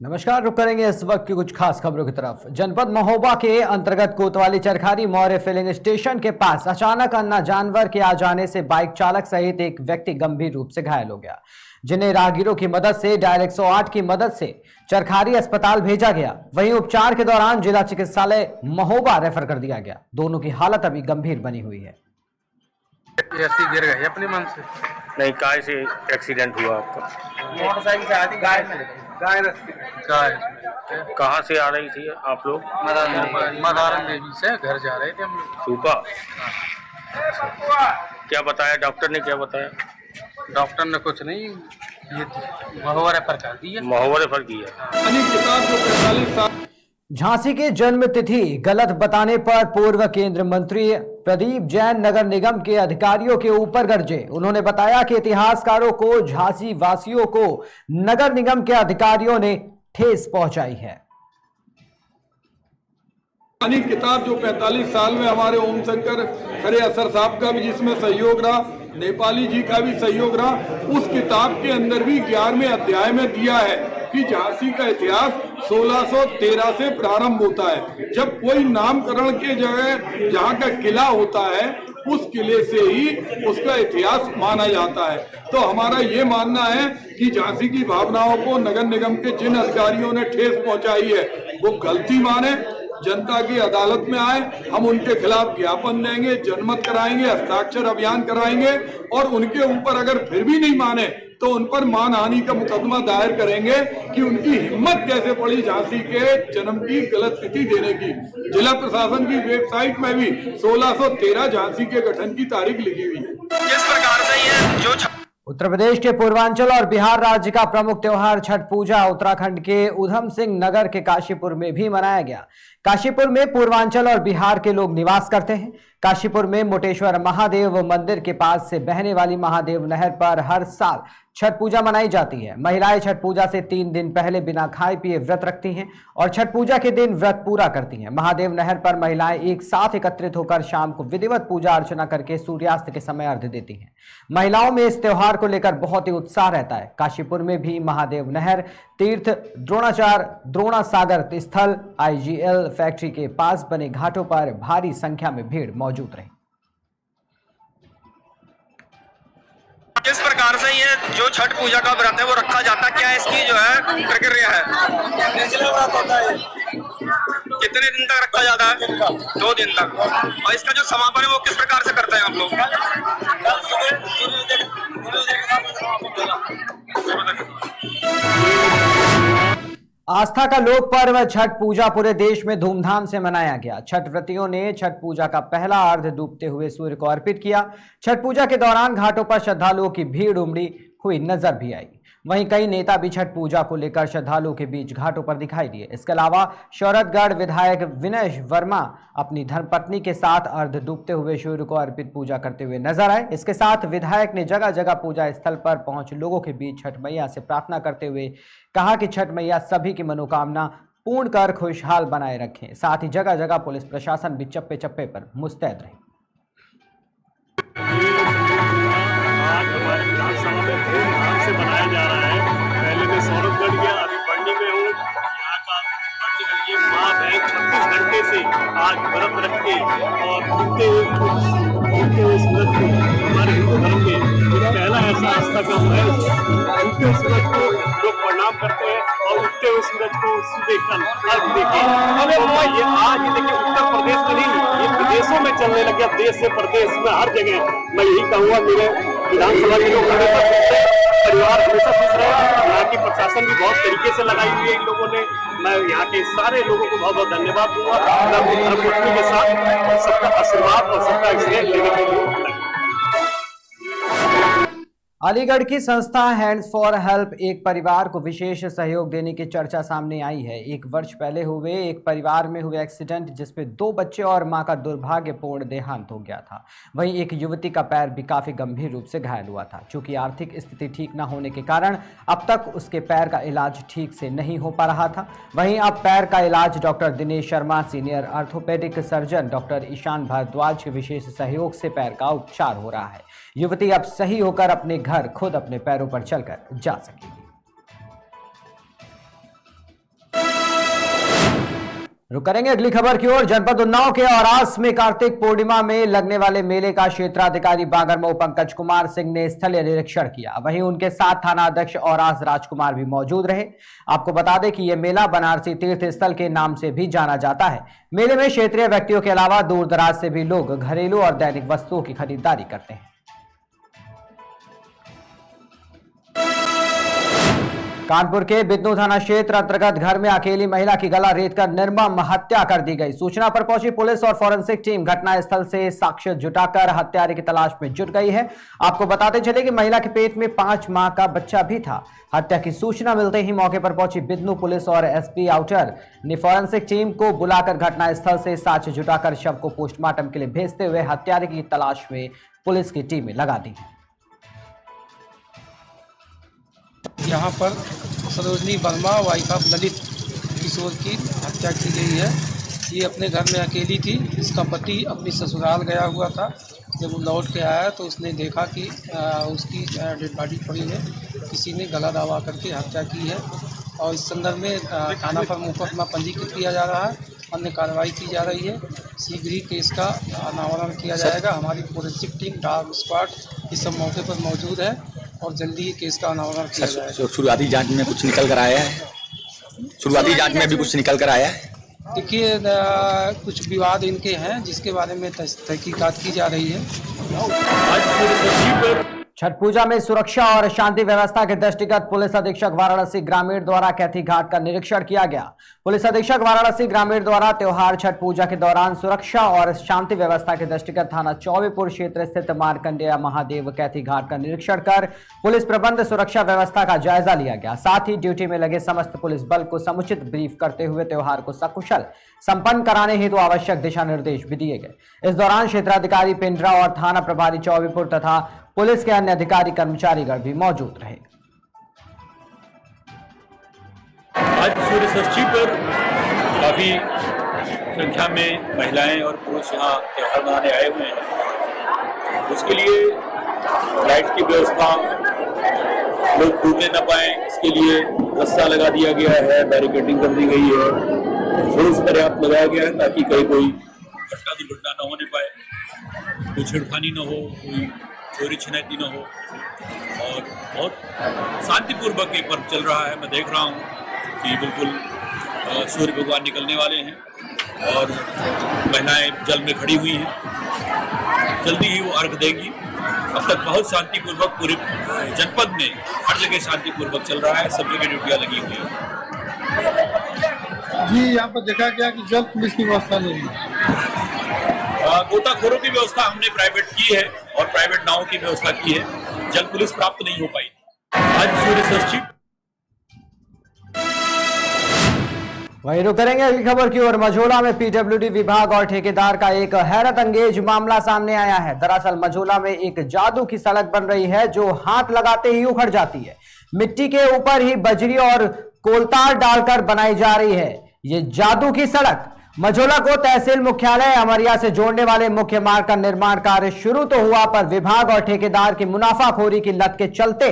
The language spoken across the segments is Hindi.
नमस्कार, रुक करेंगे इस वक्त की कुछ खास खबरों की तरफ। जनपद महोबा के अंतर्गत कोतवाली चरखारी मौर्य फिलिंग स्टेशन के पास अचानक अन्ना जानवर के आ जाने से बाइक चालक सहित एक व्यक्ति गंभीर रूप से घायल हो गया, जिन्हें राहगीरों की मदद से डायल 108 की मदद से चरखारी अस्पताल भेजा गया। वहीं उपचार के दौरान जिला चिकित्सालय महोबा रेफर कर दिया गया। दोनों की हालत अभी गंभीर बनी हुई है। ऐसी गिर गए अपने मन से? नहीं, काय से एक्सीडेंट हुआ आपका? मोटरसाइकिल से आती गाय कहाँ से आ रही थी आप लोग? मदारन देवी से घर जा रहे थे हम लोग। सूपा? क्या बताया डॉक्टर ने, क्या बताया? डॉक्टर ने कुछ नहीं, ये महोबा रेफर कर दिया। महोबा रेफर किया। झांसी के जन्म तिथि गलत बताने पर पूर्व केंद्रीय मंत्री प्रदीप जैन नगर निगम के अधिकारियों के ऊपर गरजे। उन्होंने बताया कि इतिहासकारों को, झांसी वासियों को नगर निगम के अधिकारियों ने ठेस पहुंचाई है। किताब जो 45 साल में हमारे ओम शंकर खरे असर साहब का भी जिसमें सहयोग रहा, नेपाली जी का भी सहयोग रहा, उस किताब के अंदर भी 11वें अध्याय में दिया है कि झांसी का इतिहास 1613 से प्रारंभ होता है। जब कोई नामकरण के जगह जहाँ का किला होता है, उस किले से ही उसका इतिहास माना जाता है। तो हमारा ये मानना है कि झांसी की भावनाओं को नगर निगम के जिन अधिकारियों ने ठेस पहुंचाई है वो गलती माने, जनता की अदालत में आए, हम उनके खिलाफ ज्ञापन देंगे, जनमत कराएंगे, हस्ताक्षर अभियान कराएंगे और उनके ऊपर अगर फिर भी नहीं माने तो उन पर मानहानि का मुकदमा दायर करेंगे कि उनकी हिम्मत कैसे पड़ी झांसी के जन्म की गलत तिथि देने की। जिला प्रशासन की वेबसाइट में भी 1613 झांसी के गठन की तारीख लिखी हुई है। किस प्रकार से ये जो उत्तर प्रदेश के पूर्वांचल और बिहार राज्य का प्रमुख त्योहार छठ पूजा उत्तराखंड के उधम सिंह नगर के काशीपुर में भी मनाया गया। काशीपुर में पूर्वांचल और बिहार के लोग निवास करते हैं। काशीपुर में मोटेश्वर महादेव मंदिर के पास से बहने वाली महादेव नहर पर हर साल छठ पूजा मनाई जाती है। महिलाएं छठ पूजा से 3 दिन पहले बिना खाए पिए व्रत रखती हैं और छठ पूजा के दिन व्रत पूरा करती हैं। महादेव नहर पर महिलाएं एक साथ एकत्रित होकर शाम को विधिवत पूजा अर्चना करके सूर्यास्त के समय अर्घ्य देती हैं। महिलाओं में इस त्योहार को लेकर बहुत ही उत्साह रहता है। काशीपुर में भी महादेव नहर, तीर्थ, द्रोणा सागर स्थल, IGL फैक्ट्री के पास बने घाटों पर भारी संख्या में भीड़ मौजूद रही। किस प्रकार से ये जो छठ पूजा का व्रत है वो रखा जाता है, क्या इसकी जो है प्रक्रिया है? व्रत होता है। कितने दिन तक रखा जाता है? 2 दिन तक। और इसका जो समापन है वो किस प्रकार से करते हैं आप लोग? आस्था का लोक पर्व छठ पूजा पूरे देश में धूमधाम से मनाया गया। छठ व्रतियों ने छठ पूजा का पहला अर्घ्य डूबते हुए सूर्य को अर्पित किया। छठ पूजा के दौरान घाटों पर श्रद्धालुओं की भीड़ उमड़ी हुई नजर भी आई। वहीं कई नेता भी छठ पूजा को लेकर श्रद्धालुओं के बीच घाटों पर दिखाई दिए। इसके अलावा शौरतगढ़ विधायक विनय वर्मा अपनी धर्मपत्नी के साथ अर्घ्य डूबते हुए सूर्य को अर्पित पूजा करते हुए नजर आए। इसके साथ विधायक ने जगह जगह पूजा स्थल पर पहुंच लोगों के बीच छठ मैया से प्रार्थना करते हुए कहा कि छठ मैया सभी की मनोकामना पूर्ण कर खुशहाल बनाए रखें। साथ ही जगह जगह पुलिस प्रशासन भी चप्पे चप्पे पर मुस्तैद रहे। से बनाया जा रहा है। पहले मैं सौरभगढ़ गया, अभी बंडी में हूँ। यहाँ का बंडी ये माँ बहन 36 घंटे से आज व्रत रख के और उगते हुए सूरज को हमारे हिंदू धर्म में पहला ऐसा आस्था का है। उगते हुए सूरज को लोग प्रणाम करते हैं और उगते हुए सूरज को सुबह कल अर्घ देके ये आज देखिए उत्तर प्रदेश में नहीं, ये विदेशों में चलने लगे। देश से प्रदेश में हर जगह मैं यही कहूँगा, मेरे विधानसभा के लोग परिवार हमेशा खुश रहे। यहाँ की प्रशासन भी बहुत तरीके से लगाई हुई है इन लोगों ने। मैं यहाँ के सारे लोगों को बहुत बहुत धन्यवाद दूंगा। मैं अपनी धर्मपत्नी के साथ सबका आशीर्वाद और सबका एक्सीडेंट लेने के लिए अलीगढ़ की संस्था हैंड्स फॉर हेल्प एक परिवार को विशेष सहयोग देने की चर्चा सामने आई है। 1 वर्ष पहले हुए एक परिवार में हुए एक्सीडेंट जिसमें 2 बच्चे और मां का दुर्भाग्यपूर्ण देहांत हो गया था। वहीं एक युवती का पैर भी काफी गंभीर रूप से घायल हुआ था। चूंकि आर्थिक स्थिति ठीक न होने के कारण अब तक उसके पैर का इलाज ठीक से नहीं हो पा रहा था। वहीं अब पैर का इलाज doctor Dinesh Sharma, senior orthopaedic surgeon doctor Ishan Bhardwaj के विशेष सहयोग से पैर का उपचार हो रहा है। युवती अब सही होकर अपने घर खुद अपने पैरों पर चलकर जा सकेगी। रुक करेंगे अगली खबर की ओर। जनपद उन्नाव के औरास में कार्तिक पूर्णिमा में लगने वाले मेले का क्षेत्राधिकारी बागरमऊ पंकज कुमार सिंह ने स्थलीय निरीक्षण किया। वहीं उनके साथ थाना अध्यक्ष औरास राजकुमार भी मौजूद रहे। आपको बता दें कि यह मेला बनारसी तीर्थ स्थल के नाम से भी जाना जाता है। मेले में क्षेत्रीय व्यक्तियों के अलावा दूर दराज से भी लोग घरेलू और दैनिक वस्तुओं की खरीदारी करते हैं। कानपुर के बिदनू थाना क्षेत्र अंतर्गत घर में अकेली महिला की गला रेतकर निर्मम हत्या कर दी गई। सूचना पर पहुंची पुलिस और फॉरेंसिक टीम घटनास्थल से साक्ष्य जुटाकर हत्यारे की तलाश में जुट गई है। आपको बताते चले कि महिला के पेट में 5 माह का बच्चा भी था। हत्या की सूचना मिलते ही मौके पर पहुंची बिदनू पुलिस और एसपी आउटर ने फॉरेंसिक टीम को बुलाकर घटनास्थल से साक्ष्य जुटाकर शव को पोस्टमार्टम के लिए भेजते हुए हत्यारे की तलाश में पुलिस की टीमें लगा दी। यहाँ पर सरोजनी वर्मा वाइफ ऑफ ललित किशोर की हत्या की गई है। ये अपने घर में अकेली थी। इसका पति अपनी ससुराल गया हुआ था। जब वो लौट के आया तो उसने देखा कि उसकी डेड बॉडी पड़ी है। किसी ने गला दबा करके हत्या की है और इस संदर्भ में थाना पर मुकदमा पंजीकृत किया जा रहा है। अन्य कार्रवाई की जा रही है। शीघ्र ही केस का अनावरण किया जाएगा। हमारी फोरेंसिक टीम डॉग स्क्वाड इस सब मौके पर मौजूद है और जल्दी ही केस का अनावरण किया जाएगा। शुरुआती जांच में कुछ निकल कर आया है? शुरुआती जांच में भी कुछ निकल कर आया है? देखिए कुछ विवाद इनके हैं जिसके बारे में तहकीकात की जा रही है। छठ पूजा में सुरक्षा और शांति व्यवस्था के दृष्टिगत पुलिस अधीक्षक वाराणसी ग्रामीण द्वारा कैथी घाट का निरीक्षण किया गया। पुलिस अधीक्षक वाराणसी ग्रामीण द्वारा त्योहार छठ पूजा के दौरान सुरक्षा और शांति व्यवस्था के दृष्टिगत थाना चौबीपुर क्षेत्र स्थित मार्कंडेय महादेव कैथी घाट का निरीक्षण कर पुलिस प्रबंध सुरक्षा व्यवस्था का जायजा लिया गया। साथ ही ड्यूटी में लगे समस्त पुलिस बल को समुचित ब्रीफ करते हुए त्योहार को सकुशल संपन्न कराने हेतु आवश्यक दिशा निर्देश भी दिए गए। इस दौरान क्षेत्राधिकारी पिंडरा और थाना प्रभारी चौबीपुर तथा पुलिस के अन्य अधिकारी कर्मचारीगण भी मौजूद रहे। आज सूर्य षष्ठी पर काफी संख्या में महिलाएं और पुरुष यहाँ त्योहार मनाने आए हुए हैं। उसके लिए लाइट की व्यवस्था, लोग कूदने न पाए इसके लिए रस्सा लगा दिया गया है, बैरिकेडिंग कर दी गई है, पुलिस पर्याप्त लगाया गया है ताकि कहीं कोई घटना दुर्घटना न होने पाए, कोई छेड़खानी न हो, कोई चोरी छिनैती न हो और बहुत शांतिपूर्वक ये पर्व चल रहा है। मैं देख रहा हूँ कि बिल्कुल सूर्य भगवान निकलने वाले हैं और महिलाएं जल में खड़ी हुई हैं। जल्दी ही वो अर्घ देंगी। अब तक बहुत शांतिपूर्वक पूरे जनपद में हर जगह शांतिपूर्वक चल रहा है। सब जगह ड्यूटियाँ लगी हुई हैं। जी यहाँ पर देखा गया कि जल पुलिस की व्यवस्था नहीं है। गोताखोरों की व्यवस्था हमने प्राइवेट की है और प्राइवेट नावों की व्यवस्था की है। जल पुलिस प्राप्त नहीं हो पाई। आज सूर्य षष्ठी। वहीं रुक करेंगे अगली खबर की ओर। मझोला में पीडब्ल्यूडी विभाग और ठेकेदार का एक हैरत अंगेज मामला सामने आया है। दरअसल मझोला में एक जादू की सड़क बन रही है जो हाथ लगाते ही उखड़ जाती है। मिट्टी के ऊपर ही बजरी और कोलतार डालकर बनाई जा रही है ये जादू की सड़क। मझोला को तहसील मुख्यालय अमरिया से जोड़ने वाले मुख्य मार्ग का निर्माण कार्य शुरू तो हुआ, पर विभाग और ठेकेदार की मुनाफाखोरी की लत के चलते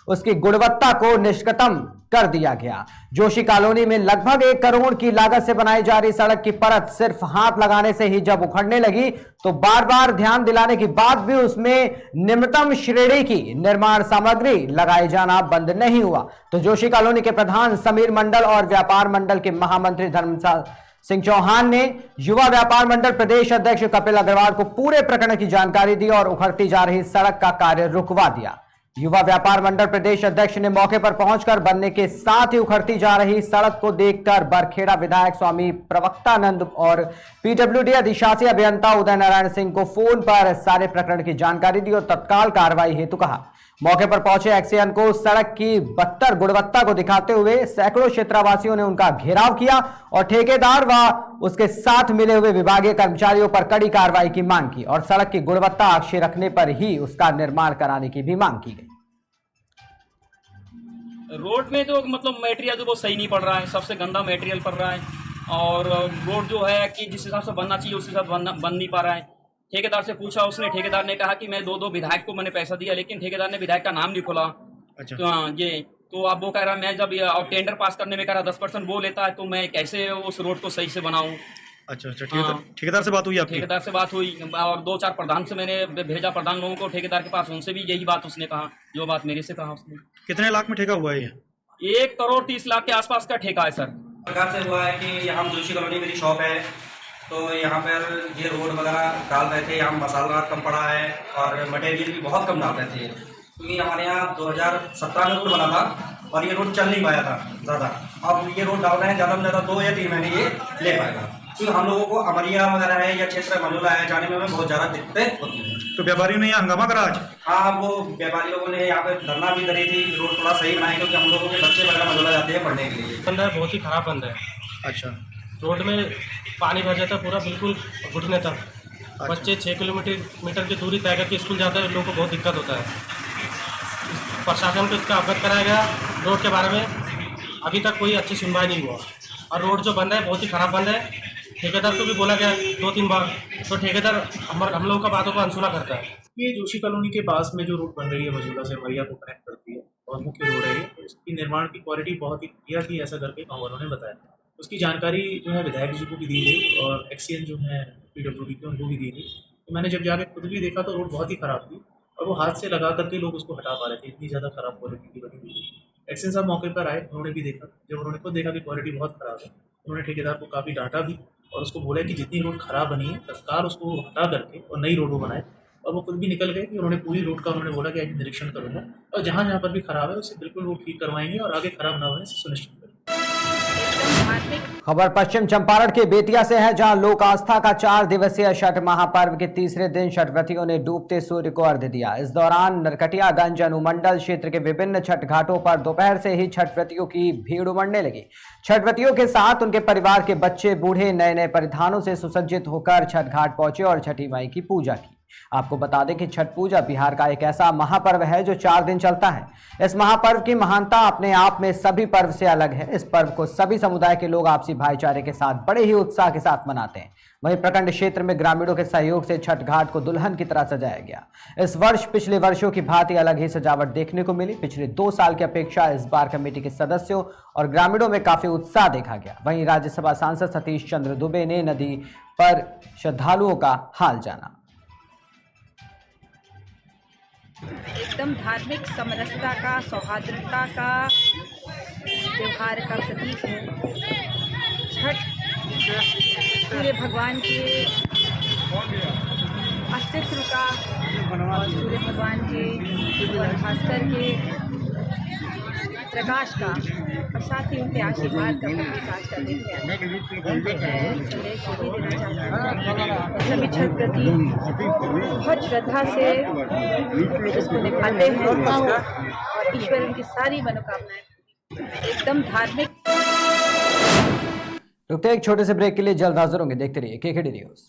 उसकी गुणवत्ता को निष्कतम कर दिया गया। जोशी कॉलोनी में लगभग 1 करोड़ की लागत से बनाई जा रही सड़क की परत सिर्फ हाथ लगाने से ही जब उखड़ने लगी तो बार बार ध्यान दिलाने के बाद भी उसमें निम्नतम श्रेणी की निर्माण सामग्री लगाए जाना बंद नहीं हुआ। तो जोशी कॉलोनी के प्रधान समीर मंडल और व्यापार मंडल के महामंत्री धर्मपाल सिंह चौहान ने युवा व्यापार मंडल प्रदेश अध्यक्ष कपिल अग्रवाल को पूरे प्रकरण की जानकारी दी और उखड़ती जा रही सड़क का कार्य रुकवा दिया। युवा व्यापार मंडल प्रदेश अध्यक्ष ने मौके पर पहुंचकर बनने के साथ ही उखड़ती जा रही सड़क को देखकर बरखेड़ा विधायक स्वामी प्रवक्तानंद और पीडब्ल्यूडी अधिशासी अभियंता उदय नारायण सिंह को फोन पर सारे प्रकरण की जानकारी दी और तत्काल कार्रवाई हेतु कहा। मौके पर पहुंचे एक्सीएन को सड़क की बदतर गुणवत्ता को दिखाते हुए सैकड़ों क्षेत्रवासियों ने उनका घेराव किया और ठेकेदार व उसके साथ मिले हुए विभागीय कर्मचारियों पर कड़ी कार्रवाई की मांग की और सड़क की गुणवत्ता अक्षय रखने पर ही उसका निर्माण कराने की भी मांग की गई। रोड में जो मतलब मटेरियल जो वो सही नहीं पड़ रहा है, सबसे गंदा मटेरियल पड़ रहा है और रोड जो है कि जिस हिसाब से बनना चाहिए उस हिसाब से बन नहीं पा रहा है। ठेकेदार से पूछा, उसने ठेकेदार ने कहा कि मैं दो विधायक को मैंने पैसा दिया, लेकिन ठेकेदार ने विधायक का नाम नहीं खोला। अच्छा। तो ये तो अब वो कह रहा मैं जब और टेंडर पास करने में कह रहा 10% वो लेता है, तो मैं कैसे उस रोड को सही से बनाऊं। अच्छा ठेकेदार से बात हुई आपकी? ठेकेदार से बात हुई और 2-4 प्रधान से मैंने भेजा, प्रधान लोगों को ठेकेदार के पास, उनसे भी यही बात उसने कहा जो बात मेरे से कहा उसने। कितने लाख में ठेका हुआ है ये? 1,30,00,000 के आसपास का ठेका है सर। सरकार से हुआ है कि यहाँ जोशी कॉलोनी मेरी शॉप है, तो यहाँ पर ये रोड वगैरह डाल रहे थे, यहाँ मसाला कम पड़ा है और मटेरियल भी बहुत कम डाल रहे थे, क्योंकि हमारे यहाँ 2017 में रोड बना था और ये रोड चल नहीं पाया था ज़्यादा। अब ये रोड डाल रहे हैं, ज़्यादा से ज़्यादा 2 या 3 महीने ये ले पाएगा, क्योंकि हम लोगों को अमरिया वगैरह है या क्षेत्र मनोला है जाने में बहुत ज़्यादा दिक्कतें होती हैं। तो व्यापारियों ने यहाँ हंगामा करा आज? हाँ, वो व्यापारी लोगों ने यहाँ पे धरना भी करी थी, रोड थोड़ा सही बनाए, क्योंकि हम लोगों के बच्चे वगैरह मनोला जाते हैं पढ़ने के लिए। बंद है, बहुत ही खराब बंद है। अच्छा, रोड में पानी भर जाता है पूरा, बिल्कुल घुटने तक। बच्चे 6 किलोमीटर की दूरी तय करके स्कूल जाते हैं, लोगों को बहुत दिक्कत होता है। प्रशासन को इसका अवगत कराया गया रोड के बारे में, अभी तक कोई अच्छी सुनवाई नहीं हुआ और रोड जो बंद है बहुत ही खराब बंद है। ठेकेदार को भी बोला गया 2-3 बार, तो ठेकेदार हम लोगों का बातों को अनसुना करता है। ये जोशी कॉलोनी के पास में जो रोड बन रही है मजूला से मरिया को कनेक्ट करती है और मुख्य रोड है, तो उसकी निर्माण की क्वालिटी बहुत ही बढ़िया थी, ऐसा करके गाँव वालों ने बताया। उसकी जानकारी जो है विधायक जी को भी दी गई और एक्सीएन जो है PWD के उनको भी दी गई। तो मैंने जब जाके खुद भी देखा तो रोड बहुत ही ख़राब थी और वो हाथ से लगा करके लोग उसको हटा पा रहे थे, इतनी ज़्यादा ख़राब क्वालिटी की बनी हुई थी। एक्सीएन साहब मौके पर आए, उन्होंने भी देखा, जब उन्होंने खुद देखा कि क्वालिटी बहुत ख़राब है, उन्होंने ठेकेदार को काफ़ी डांटा भी और उसको बोला कि जितनी रोड ख़राब बनी है तत्काल उसको हटा करके और नई रोड वो बनाए। और वो खुद भी निकल गए कि उन्होंने पूरी रोड का उन्होंने बोला कि आज निरीक्षण करूँगा और जहाँ जहाँ पर भी ख़राब है उसे बिल्कुल वो ठीक करवाएंगे और आगे ख़राब ना होने से सुनिश्चित करेंगे। खबर पश्चिम चंपारण के बेतिया से है, जहां लोक आस्था का 4 दिवसीय छठ महापर्व के तीसरे दिन छठव्रतियों ने डूबते सूर्य को अर्घ्य दिया। इस दौरान नरकटियागंज अनुमंडल क्षेत्र के विभिन्न छठ घाटों पर दोपहर से ही छठव्रतियों की भीड़ उमड़ने लगी। छठव्रतियों के साथ उनके परिवार के बच्चे बूढ़े नए नए परिधानों से सुसज्जित होकर छठ घाट पहुंचे और छठी माई की पूजा की। आपको बता दें कि छठ पूजा बिहार का एक ऐसा महापर्व है जो 4 दिन चलता है। इस महापर्व की महानता अपने आप में सभी पर्व से अलग है। इस पर्व को सभी समुदाय के लोग आपसी भाईचारे के साथ बड़े ही उत्साह के साथ मनाते हैं। वहीं प्रखंड क्षेत्र में ग्रामीणों के सहयोग से छठ घाट को दुल्हन की तरह सजाया गया। इस वर्ष पिछले वर्षों की भांति अलग ही सजावट देखने को मिली। पिछले 2 साल की अपेक्षा इस बार कमेटी के सदस्यों और ग्रामीणों में काफी उत्साह देखा गया। वहीं राज्यसभा सांसद सतीश चंद्र दुबे ने नदी पर श्रद्धालुओं का हाल जाना। एकदम धार्मिक समरसता का, सौहार्दता का त्योहार का प्रतीक है। छठ सूर्य भगवान के अस्तित्व का और सूर्य भगवान के और भास्कर के प्रकाश का और साथ ही उनके आशीर्वाद का प्रतीक आज का दिन है। मैं संदेश यही देना चाहती हूँ, सभी छठ प्रति बहुत श्रद्धा से इसको निभाते हैं और ईश्वर उनकी सारी मनोकामनाएं एकदम धार्मिक। रुकते एक छोटे से ब्रेक के लिए, जल्द हाजिर होंगे। देखते रहिए KKD न्यूज़।